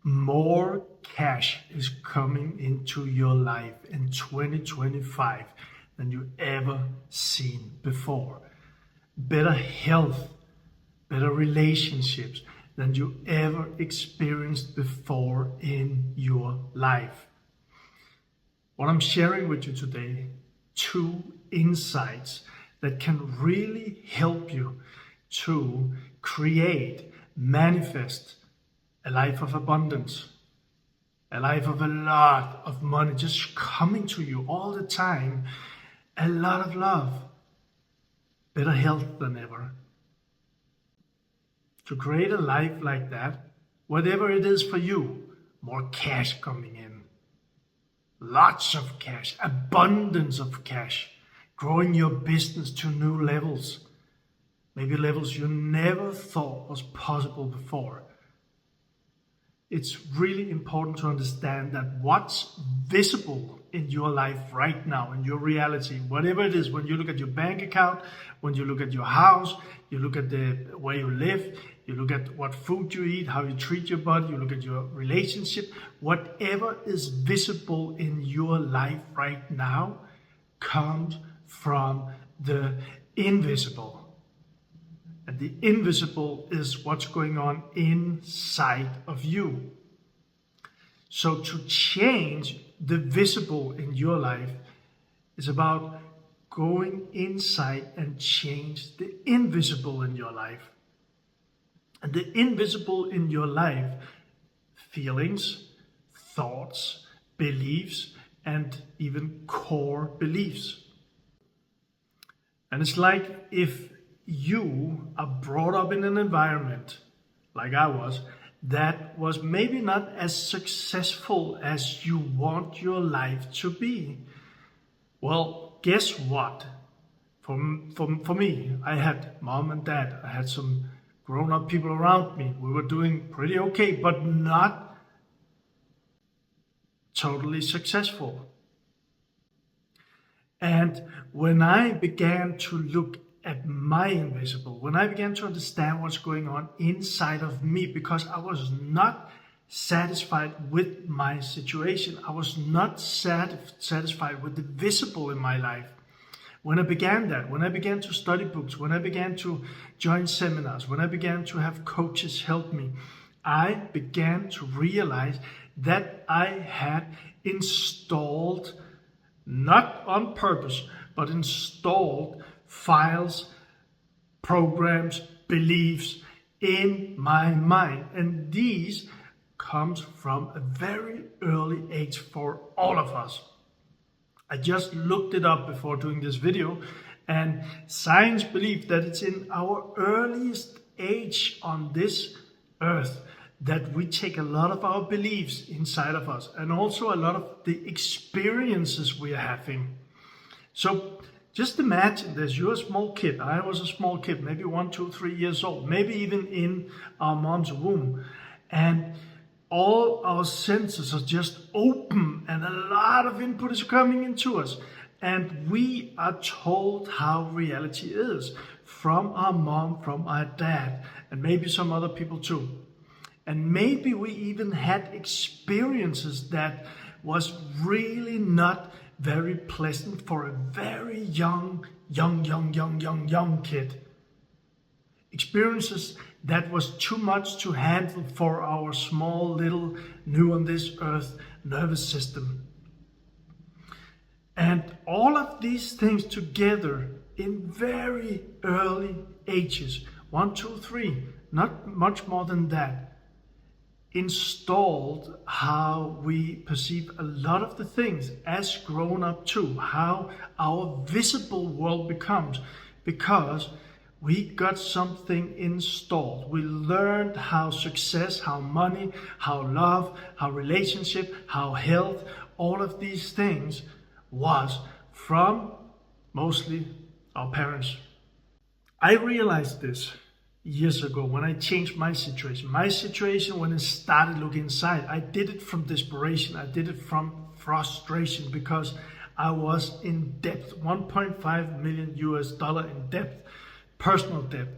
More cash is coming into your life in 2025 than you ever seen before. Better health, better relationships than you ever experienced before in your life. What I'm sharing with you today, 2 insights that can really help you to create, manifest a life of abundance, a life of a lot of money just coming to you all the time, a lot of love, better health than ever. To create a life like that, whatever it is for you, more cash coming in, lots of cash, abundance of cash, growing your business to new levels, maybe levels you never thought was possible before. It's really important to understand that what's visible in your life right now, in your reality, whatever it is, when you look at your bank account, when you look at your house, you look at the where you live, you look at what food you eat, how you treat your body, you look at your relationship, whatever is visible in your life right now comes from the invisible. And the invisible is what's going on inside of you. So to change the visible in your life is about going inside and change the invisible in your life. And the invisible in your life, feelings, thoughts, beliefs, and even core beliefs. And it's like if you are brought up in an environment, like I was, that was maybe not as successful as you want your life to be. Well, guess what? For me, I had mom and dad. I had some grown-up people around me. We were doing pretty okay, but not totally successful. And when I began to look at my invisible, when I began to understand what's going on inside of me, because I was not satisfied with my situation, I was not satisfied with the visible in my life. When I began to study books, when I began to join seminars, when I began to have coaches help me, I began to realize that I had installed, not on purpose, but installed files, programs, beliefs in my mind. And these comes from a very early age for all of us. I just looked it up before doing this video, and science believes that it's in our earliest age on this earth that we take a lot of our beliefs inside of us, and also a lot of the experiences we are having. So just imagine this, you're a small kid. I was a small kid, maybe 1, 2, 3 years old, maybe even in our mom's womb. And all our senses are just open and a lot of input is coming into us. And we are told how reality is from our mom, from our dad, and maybe some other people too. And maybe we even had experiences that was really not very pleasant for a very young kid. Experiences that was too much to handle for our small little new on this earth nervous system. And all of these things together in very early ages, 1, 2, 3, not much more than that, installed how we perceive a lot of the things as grown up too, how our visible world becomes, because we got something installed. We learned how success, how money, how love, how relationship, how health, all of these things was from mostly our parents. I realized this years ago when I changed my situation. My situation, when it started looking inside, I did it from desperation. I did it from frustration because I was in debt, $1.5 million in debt, personal debt.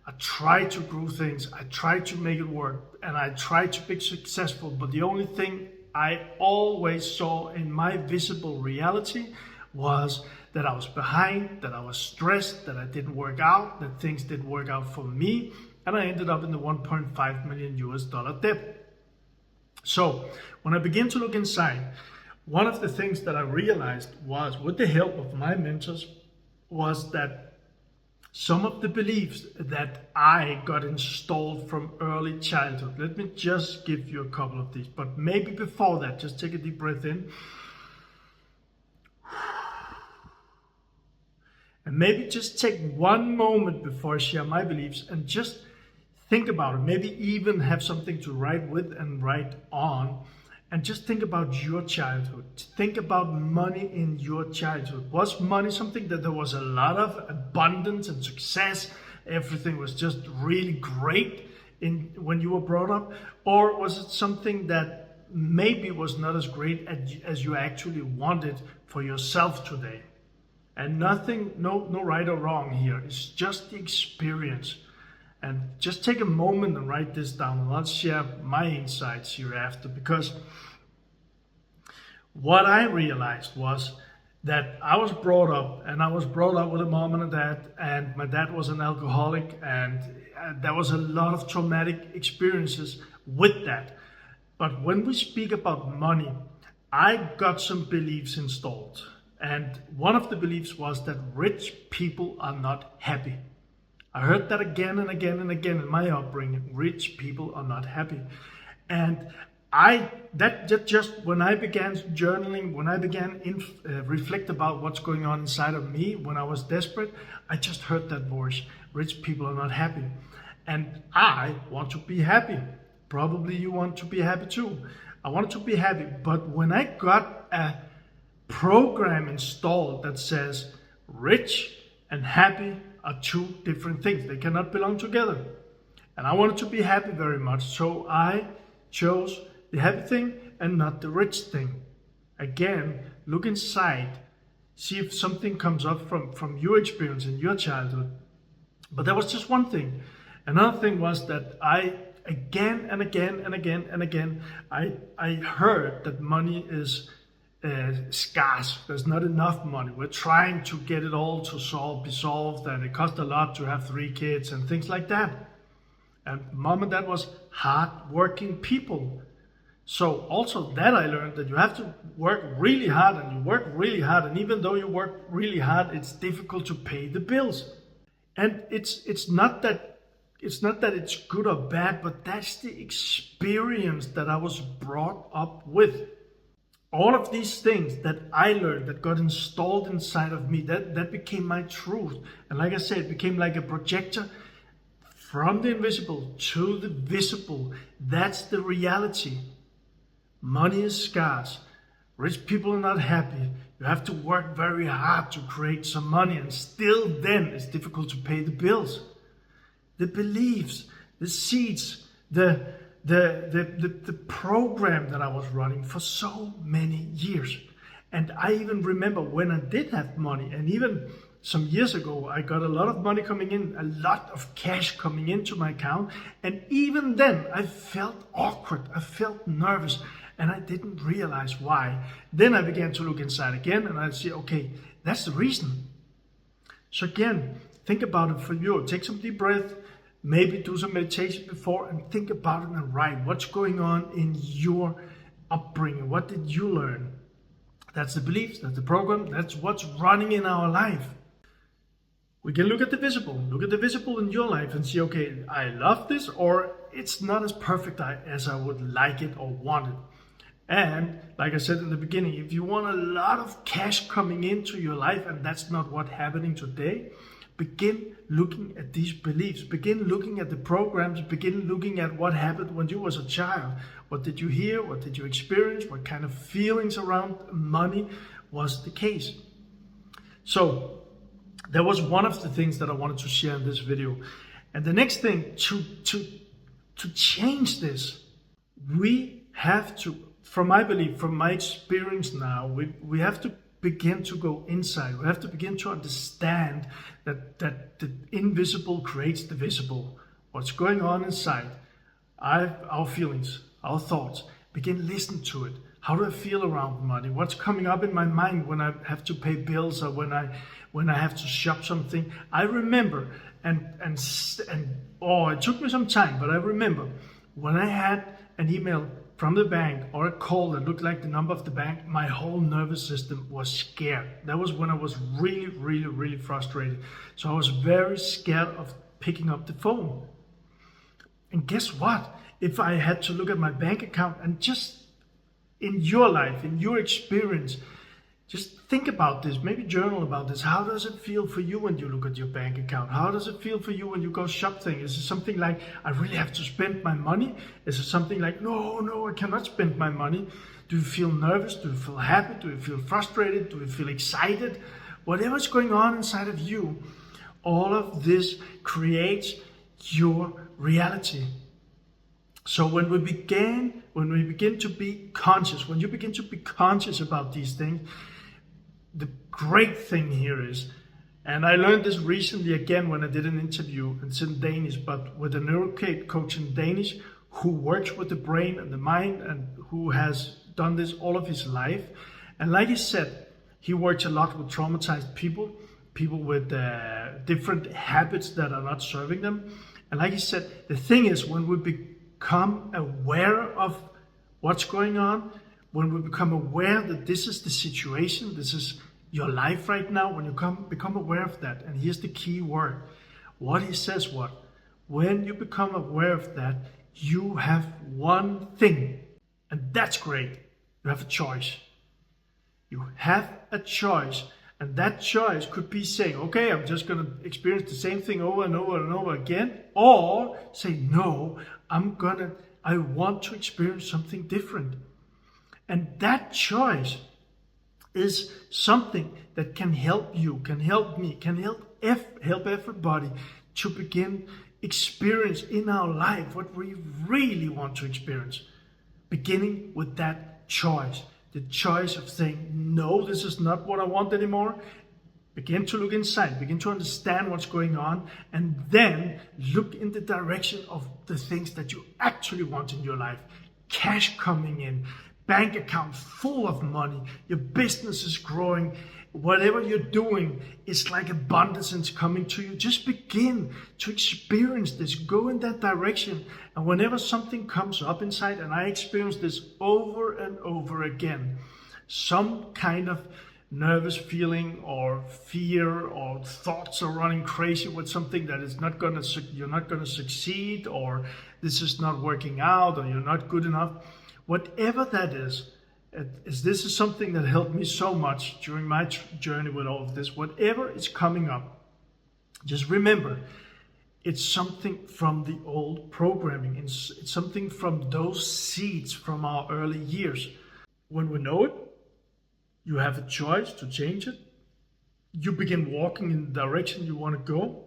I tried to grow things, I tried to make it work, and I tried to be successful, but the only thing I always saw in my visible reality was that I was behind, that I was stressed, that I didn't work out, that things didn't work out for me, and I ended up in the 1.5 million US dollar debt. So when I began to look inside, one of the things that I realized was, with the help of my mentors, was that some of the beliefs that I got installed from early childhood. Let me just give you a couple of these, but maybe before that, just take a deep breath in. And maybe just take one moment before I share my beliefs and just think about it. Maybe even have something to write with and write on. And just think about your childhood. Think about money in your childhood. Was money something that there was a lot of abundance and success? Everything was just really great when you were brought up? Or was it something that maybe was not as great as you actually wanted for yourself today? And nothing, no right or wrong here. It's just the experience. And just take a moment and write this down, and I'll share my insights hereafter, because what I realized was that I was brought up with a mom and a dad, and my dad was an alcoholic, and there was a lot of traumatic experiences with that. But when we speak about money, I got some beliefs installed. And one of the beliefs was that rich people are not happy. I heard that again and again and again in my upbringing. Rich people are not happy. And just when I began journaling, when I began reflect about what's going on inside of me, when I was desperate, I just heard that voice. Rich people are not happy. And I want to be happy. Probably you want to be happy too. I wanted to be happy. But when I got a program installed that says rich and happy are two different things. They cannot belong together. And I wanted to be happy very much, so I chose the happy thing and not the rich thing. Again, look inside, see if something comes up from your experience in your childhood. But that was just one thing. Another thing was that I again and again and again and again, I heard that money is scarce. There's not enough money. We're trying to get it all to be solved, and it costs a lot to have 3 kids and things like that. And mom and dad was hard-working people. So also that I learned that you have to work really hard, and you work really hard, and even though you work really hard, it's difficult to pay the bills. And it's not that it's good or bad, but that's the experience that I was brought up with. All of these things that I learned, that got installed inside of me, that became my truth. And like I said, it became like a projector from the invisible to the visible. That's the reality. Money is scarce. Rich people are not happy. You have to work very hard to create some money, and still then it's difficult to pay the bills. The beliefs, the seeds, the program that I was running for so many years. And I even remember when I did have money, and even some years ago, I got a lot of money coming in, a lot of cash coming into my account. And even then I felt awkward, I felt nervous, and I didn't realize why. Then I began to look inside again, and I'd say, okay, that's the reason. So again, think about it for you. Take some deep breath. Maybe do some meditation before, and think about it and write what's going on in your upbringing. What did you learn? That's the beliefs, that's the program, that's what's running in our life. We can look at the visible. Look at the visible in your life and see, okay, I love this, or it's not as perfect as I would like it or want it. And like I said in the beginning, if you want a lot of cash coming into your life and that's not what's happening today, begin looking at these beliefs. Begin looking at the programs. Begin looking at what happened when you was a child. What did you hear? What did you experience? What kind of feelings around money was the case? So that was one of the things that I wanted to share in this video. And the next thing, to change this, we have to, from my belief, from my experience now, we have to begin to go inside. We have to begin to understand that the invisible creates the visible. What's going on inside, our feelings, our thoughts, begin listen to it. How do I feel around money? What's coming up in my mind when I have to pay bills or when I have to shop something? I remember, and it took me some time, but I remember when I had an email from the bank or a call that looked like the number of the bank, my whole nervous system was scared. That was when I was really, really, really frustrated. So I was very scared of picking up the phone. And guess what? If I had to look at my bank account and just in your life, in your experience, just think about this, maybe journal about this. How does it feel for you when you look at your bank account? How does it feel for you when you go shopping? Is it something like, I really have to spend my money? Is it something like, no, I cannot spend my money? Do you feel nervous? Do you feel happy? Do you feel frustrated? Do you feel excited? Whatever's going on inside of you, all of this creates your reality. So when we begin to be conscious, when you begin to be conscious about these things, the great thing here is, and I learned this recently again when I did an interview, it's in Danish, but with a neurocoach in Danish who works with the brain and the mind and who has done this all of his life. And like he said, he works a lot with traumatized people with different habits that are not serving them. And like he said, the thing is, when we become aware of what's going on, when we become aware that this is the situation, this is your life right now, when you become aware of that, and here's the key word, what he says, when you become aware of that, you have one thing, and that's great, you have a choice. You have a choice, and that choice could be saying, okay, I'm just going to experience the same thing over and over and over again, or say, no, I want to experience something different. And that choice is something that can help you, can help me, can help everybody to begin experience in our life what we really want to experience. Beginning with that choice. The choice of saying, no, this is not what I want anymore. Begin to look inside, begin to understand what's going on, and then look in the direction of the things that you actually want in your life. Cash coming in, bank account full of money, your business is growing, whatever you're doing is like abundance and it's coming to you. Just begin to experience this, go in that direction. And whenever something comes up inside, and I experience this over and over again, some kind of nervous feeling or fear or thoughts are running crazy with something that is you're not gonna succeed, or this is not working out, or you're not good enough, whatever that is, this is something that helped me so much during my journey with all of this. Whatever is coming up, just remember, it's something from the old programming. It's something from those seeds from our early years. When we know it, you have a choice to change it. You begin walking in the direction you want to go.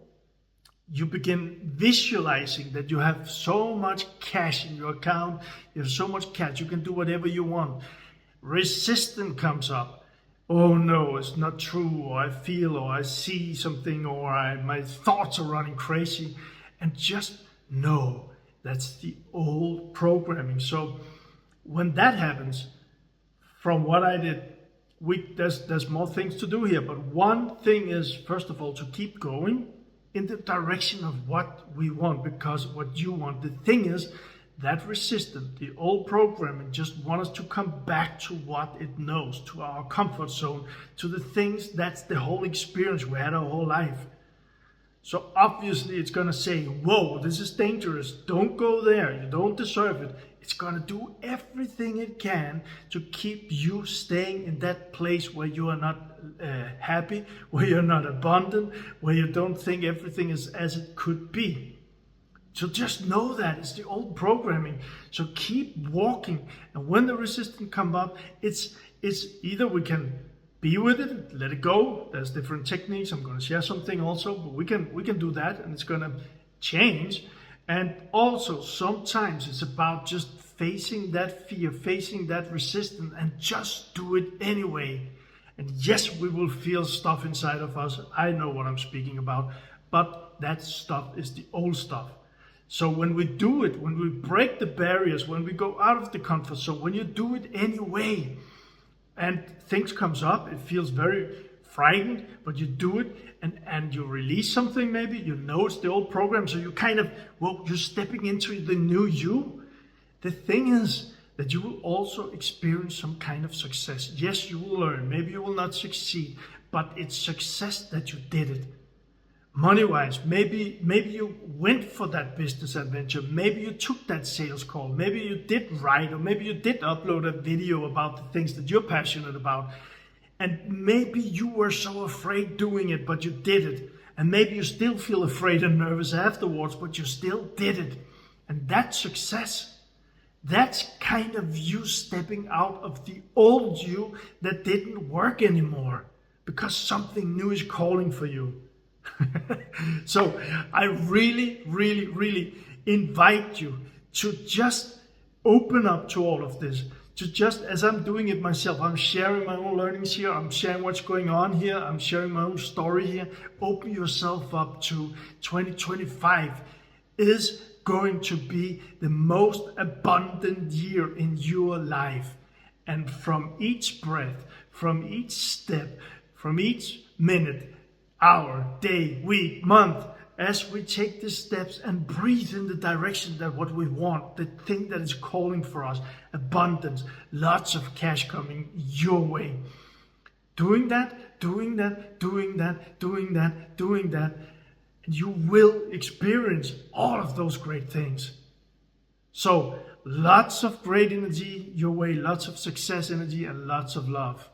You begin visualizing that you have so much cash in your account. You have so much cash. You can do whatever you want. Resistance comes up. Oh no, it's not true. Or I feel, or I see something, or my thoughts are running crazy. And just know that's the old programming. So when that happens, from what I did, there's more things to do here, but one thing is, first of all, to keep going in the direction of what we want, because what you want. The thing is, that resistance, the old programming, just want us to come back to what it knows, to our comfort zone, to the things that's the whole experience we had our whole life. So obviously it's going to say, whoa, this is dangerous, don't go there, you don't deserve it. It's going to do everything it can to keep you staying in that place where you are not happy, where you're not abundant, where you don't think everything is as it could be. So just know that it's the old programming. So keep walking, and when the resistance comes up, it's either we can be with it, let it go. There's different techniques. I'm going to share something also, but we can do that, and it's going to change. And also sometimes it's about just facing that fear, facing that resistance, and just do it anyway. And yes, we will feel stuff inside of us. I know what I'm speaking about. But that stuff is the old stuff. So when we do it, when we break the barriers, when we go out of the comfort zone, when you do it anyway, and things comes up, it feels very frightened, but you do it, and you release something maybe, you know it's the old program, so you kind of, well, you're stepping into the new you. The thing is that you will also experience some kind of success. Yes, you will learn, maybe you will not succeed, but it's success that you did it. Money-wise, maybe you went for that business adventure, maybe you took that sales call, maybe you did write, or maybe you did upload a video about the things that you're passionate about, and maybe you were so afraid doing it, but you did it, and maybe you still feel afraid and nervous afterwards, but you still did it, and that's success. That's kind of you stepping out of the old you that didn't work anymore, because something new is calling for you. So I really, really, really invite you to just open up to all of this. To just, as I'm doing it myself, I'm sharing my own learnings here, I'm sharing what's going on here, I'm sharing my own story here. Open yourself up to 2025 is going to be the most abundant year in your life. And from each breath, from each step, from each minute, hour, day, week, month, as we take these steps and breathe in the direction that what we want, the thing that is calling for us, abundance, lots of cash coming your way. Doing that, and you will experience all of those great things. So lots of great energy your way, lots of success energy, and lots of love.